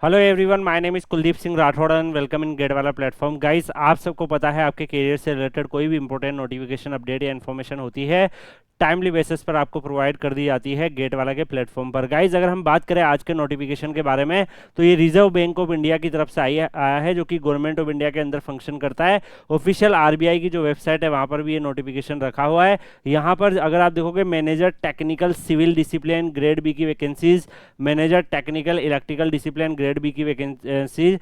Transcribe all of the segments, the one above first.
Hello everyone, my name is Kuldeep Singh Rathore and welcome in GATE Wallah platform. Guys, आप सबको पता है आपके करियर से रिलेटेड कोई भी इंपॉर्टेंट नोटिफिकेशन अपडेट या इन्फॉर्मेशन होती है टाइमली बेसिस पर आपको प्रोवाइड कर दी जाती है गेट वाला के प्लेटफॉर्म पर। गाइस, अगर हम बात करें आज के नोटिफिकेशन के बारे में तो ये रिजर्व बैंक ऑफ इंडिया की तरफ से आया है, जो कि गवर्नमेंट ऑफ इंडिया के अंदर फंक्शन करता है। ऑफिशियल आरबीआई की जो वेबसाइट है वहाँ पर भी ये नोटिफिकेशन रखा हुआ है। यहाँ पर अगर आप देखोगे manager technical civil discipline grade B की vacancies, manager technical electrical discipline grade B की वैकेंसीज,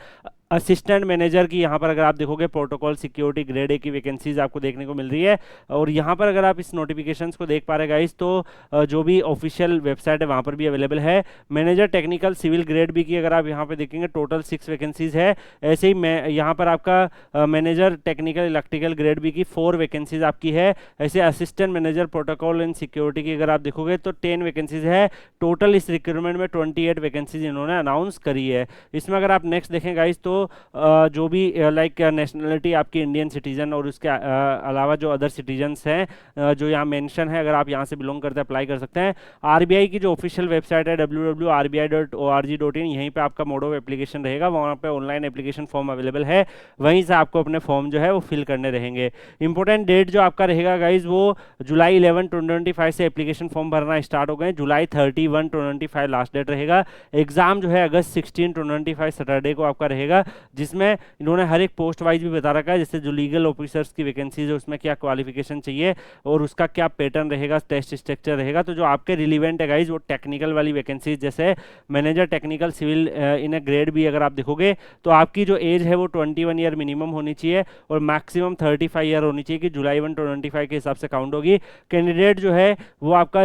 असिस्टेंट मैनेजर की यहाँ पर अगर आप देखोगे प्रोटोकॉल सिक्योरिटी ग्रेड ए की वैकेंसीज आपको देखने को मिल रही है। और यहाँ पर अगर आप इस नोटिफिकेशंस को देख पा रहे गाइस तो जो भी ऑफिशियल वेबसाइट है वहाँ पर भी अवेलेबल है। Manager technical civil grade B की अगर आप यहाँ पे देखेंगे टोटल 6 वैकेंसीज है। ऐसे ही मैं यहाँ पर आपका manager technical electrical grade B की 4 वैकेंसीज आपकी है। ऐसे assistant manager protocol and security की अगर आप देखोगे तो 10 वैकेंसीज है। टोटल इस रिक्रूटमेंट में 28 वैकेंसीज इन्होंने अनाउंस करी है। इसमें अगर आप नेक्स्ट देखें गाइस तो जो भी लाइक नेशनलिटी आपकी इंडियन सिटीजन और उसके अलावा जो अदर सिटीजन्स हैं जो यहाँ मेंशन है, अगर आप यहाँ से बिलोंग करते हैं अप्लाई कर सकते हैं। आरबीआई की जो ऑफिशियल वेबसाइट है www.rbi.org.in, यहीं पे आपका मोड ऑफ एप्लीकेशन रहेगा। वहाँ पे ऑनलाइन एप्लीकेशन फॉर्म अवेलेबल है, वहीं से आपको अपने फॉर्म जो है वो फिल करने रहेंगे। इंपॉर्टेंट डेट जो आपका रहेगा गाइज वो जुलाई 11 2025 से एप्लीकेशन फॉर्म भरना स्टार्ट हो गए। जुलाई 31 2025 लास्ट डेट रहेगा। एग्जाम जो है अगस्त 16 2025 सैटरडे को आपका रहेगा, जिसमें इन्होंने हर एक पोस्ट वाइज भी बता रखा है, जैसे जो लीगल ऑफिसर्स की वैकेंसीज है उसमें क्या क्वालिफिकेशन चाहिए और उसका क्या पैटर्न रहेगा, टेस्ट स्ट्रक्चर रहेगा। तो जो आपके रिलीवेंट है गाइज वो टेक्निकल वाली वैकेंसीज जैसे manager technical civil in A grade भी अगर आप देखोगे तो आपकी जो एज है वो 21 ईयर मिनिमम होनी चाहिए और मैक्सिमम 35 ईयर होनी चाहिए कि जुलाई 1 2025 के हिसाब से काउंट होगी। कैंडिडेट जो है वो आपका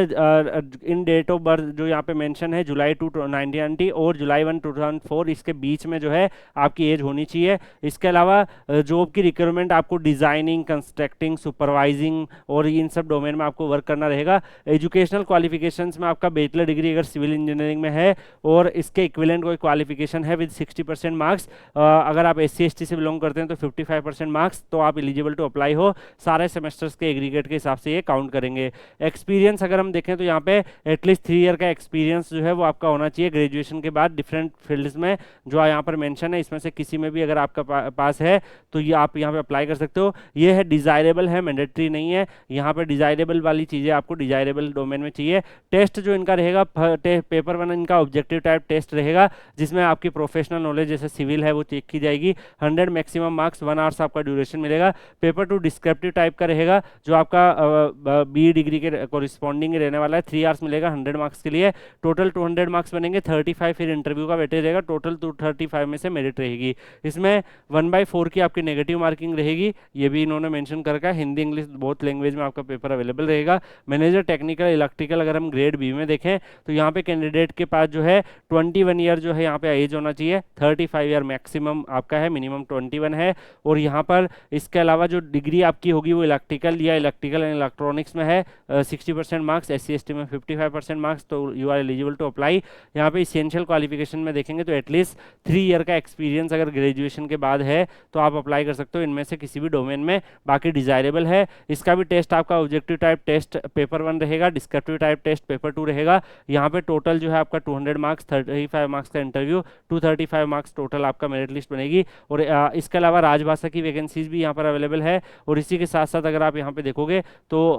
इन डेट ऑफ बर्थ जो यहाँ पे मेंशन है जुलाई 2 1990 और जुलाई 1 2004, इसके बीच में जो है आपकी एज होनी चाहिए। इसके अलावा जॉब की रिक्वायरमेंट आपको डिजाइनिंग, कंस्ट्रक्टिंग, सुपरवाइजिंग और इन सब डोमेन में आपको वर्क करना रहेगा। एजुकेशनल क्वालिफिकेशंस में आपका बैचलर डिग्री अगर सिविल इंजीनियरिंग में है और इसके इक्विवेलेंट कोई क्वालिफिकेशन है विद 60% मार्क्स, अगर आप SC/ST से बिलोंग करते हैं तो 55% मार्क्स, तो आप एलिजिबल टू अप्लाई हो। सारे सेमेस्टर्स के एग्रीगेट के हिसाब से ये काउंट करेंगे। एक्सपीरियंस अगर हम देखें तो यहाँ पे एटलीस्ट 3 ईयर का एक्सपीरियंस जो है वो आपका होना चाहिए ग्रेजुएशन के बाद डिफरेंट फील्ड्स में जो यहाँ पर मेंशन है, इसमें से किसी में भी अगर आपका पास है तो ये आप यहाँ पे अप्लाई कर सकते हो। ये है डिजायरेबल है, मैंडेटरी नहीं है। यहाँ पे डिजायरेबल वाली चीज़ें आपको डिजायरेबल डोमेन में चाहिए। टेस्ट जो इनका रहेगा पेपर 1 इनका ऑब्जेक्टिव टाइप टेस्ट रहेगा, जिसमें आपकी प्रोफेशनल नॉलेज जैसे सिविल है वो चेक की जाएगी। 100 मैक्सिमम मार्क्स, 1 आवर्स आपका ड्यूरेशन मिलेगा। पेपर 2 डिस्क्रिप्टिव टाइप का रहेगा, जो आपका बी डिग्री के कोरिस्पॉन्डिंग रहने वाला है। 3 आवर्स मिलेगा 100 मार्क्स के लिए। टोटल 200 मार्क्स बनेंगे। 35 फिर इंटरव्यू का वेटेज रहेगा। टोटल 235 में से मेरिट रहेगी। इसमें 1/4 की आपकी नेगेटिव मार्किंग रहेगी, ये भी इन्होंने मेंशन कर रखा है। हिंदी इंग्लिश बोथ लैंग्वेज में आपका पेपर अवेलेबल रहेगा। मैनेजर टेक्निकल इलेक्ट्रिकल अगर हम ग्रेड बी में देखें तो यहाँ पे कैंडिडेट के पास जो है 21 ईयर जो है यहाँ पे एज होना चाहिए। 35 ईयर मैक्सिमम आपका है, मिनिमम 21 है। और यहाँ पर इसके अलावा जो डिग्री आपकी होगी वो इलेक्ट्रिकल या इलेक्ट्रिकल एंड इलेक्ट्रॉनिक्स में है। 60% मार्क्स, SC/ST में 55% मार्क्स, तो you are eligible to apply. यहाँ पे इसेंशियल क्वालिफिकेशन में देखेंगे तो एटलीस्ट 3 ईयर का एक्सपीरियंस अगर ग्रेजुएशन के बाद है तो आप अप्लाई कर सकते हो इनमें से किसी भी डोमेन में। बाकी डिजायरेबल है। इसका भी टेस्ट आपका ऑब्जेक्टिव टाइप टेस्ट पेपर 1 रहेगा, डिस्क्रिप्टिव टाइप टेस्ट पेपर 2 रहेगा। यहाँ पे टोटल जो है आपका 200 मार्क्स, 35 मार्क्स का इंटरव्यू, 235 मार्क्स टोटल आपका मेरिट लिस्ट बनेगी। और इसके अलावा राजभाषा की वैकेंसीज भी यहाँ पर अवेलेबल है। और इसी के साथ साथ अगर आप यहाँ पे देखोगे तो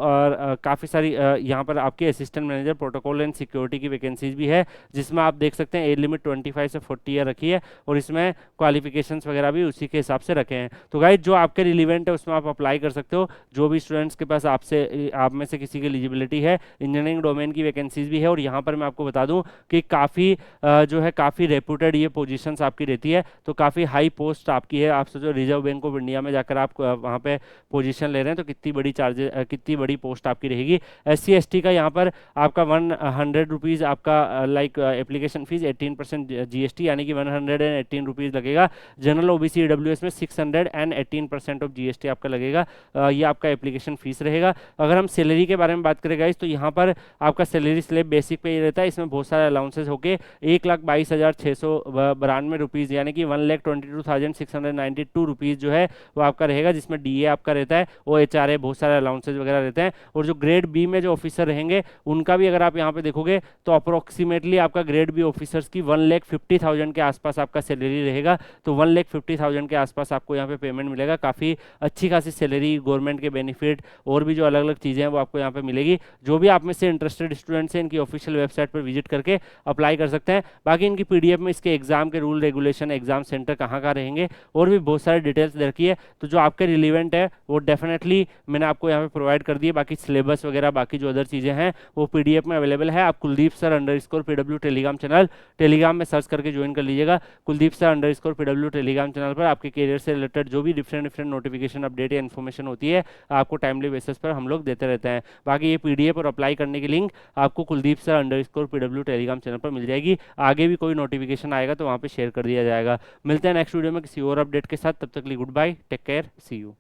काफ़ी सारी यहाँ पर आपकी assistant manager protocol and security की वैकेंसीज भी है, जिसमें आप देख सकते हैं एज लिमिट 25 से 40 ईयर रखी है और इसमें क्वालिफिकेशंस वगैरह भी उसी के हिसाब से रखे हैं। तो गाइज जो आपके रिलीवेंट है उसमें आप अप्लाई कर सकते हो। जो भी स्टूडेंट्स के पास आप में से किसी की एलिजिबिलिटी है, इंजीनियरिंग डोमेन की वैकेंसीज भी है। और यहाँ पर मैं आपको बता दूं कि काफ़ी जो है काफ़ी रेप्यूटेड ये पोजीशंस आपकी रहती है, तो काफ़ी हाई पोस्ट आपकी है। आप सोचो रिजर्व बैंक ऑफ इंडिया में जाकर आप वहाँ पे पोजीशन ले रहे हैं तो कितनी बड़ी चार्जेस, कितनी बड़ी पोस्ट आपकी रहेगी। SC/ST का यहाँ पर आपका 100 रुपीज़ आपका लाइक एप्लीकेशन फीस, 18% GST यानी कि 118 रुपीज़ लगेगा। जनरल ओबीसी ईडब्ल्यूएस में 618% ऑफ जीएसटी आपका लगेगा। ये आपका एप्लीकेशन फीस रहेगा। अगर हम सैलरी के बारे में बात करें गाइस, तो यहाँ पर आपका सैलरी स्लेब बेसिक पे ये रहता है, इसमें बहुत सारे अलाउंसेस होके 1,22,692 रुपीज़ यानी कि 1,22,692 रुपीज़ जो है वो आपका रहेगा, जिसमें डीए आपका रहता है, वो एचआरए, बहुत सारे अलाउंसेस वगैरह रहते हैं। और जो ग्रेड बी में जो ऑफिसर रहेंगे उनका भी अगर आप यहाँ पे देखोगे तो अप्रोक्सीमेटली आपका ग्रेड बी ऑफिसर्स की 1,50,000 के आसपास आपका सैलरी रहेगा। तो 1,50,000 के आसपास आपको यहाँ पे पेमेंट मिलेगा। काफ़ी अच्छी खासी सैलरी, गवर्नमेंट के बेनिफिट और भी जो अलग अलग चीज़ें हैं वो आपको यहाँ पे मिलेगी। जो भी आप में से इंटरेस्टेड स्टूडेंट्स हैं, इनकी ऑफिशियल वेबसाइट पर विजिट करके अप्लाई कर सकते हैं। बाकी इनकी पीडीएफ में इसके एग्जाम के रूल रेगुलेशन, एग्जाम सेंटर कहाँ कहाँ रहेंगे और भी बहुत सारे डिटेल्स दे रखी है। तो जो आपके रिलीवेंट है वो डेफिनेटली मैंने आपको यहाँ पे प्रोवाइड कर दिए। बाकी सिलेबस वगैरह, बाकी जो अदर चीज़ें हैं वो पीडीएफ में अवेलेबल है। आप Kuldeep sir underscore PW Telegram channel, Telegram में सर्च करके ज्वाइन कर लीजिएगा। Kuldeep sir underscore PW Telegram channel पर आपके करियर से रिलेटेड जो भी डिफरेंट नोटिफिकेशन, अपडेट या इन्फॉर्मेशन होती है आपको टाइमली बेसिस पर हम लोग देते रहते हैं। बाकी ये पीडीएफ और अप्लाई करने की लिंक आपको Kuldeep sir underscore PW Telegram channel पर मिल जाएगी। आगे भी कोई नोटिफिकेशन आएगा तो वहाँ पे शेयर कर दिया जाएगा। मिलते हैं नेक्स्ट वीडियो में किसी और अपडेट के साथ। तब तक के लिए goodbye, take care, see you.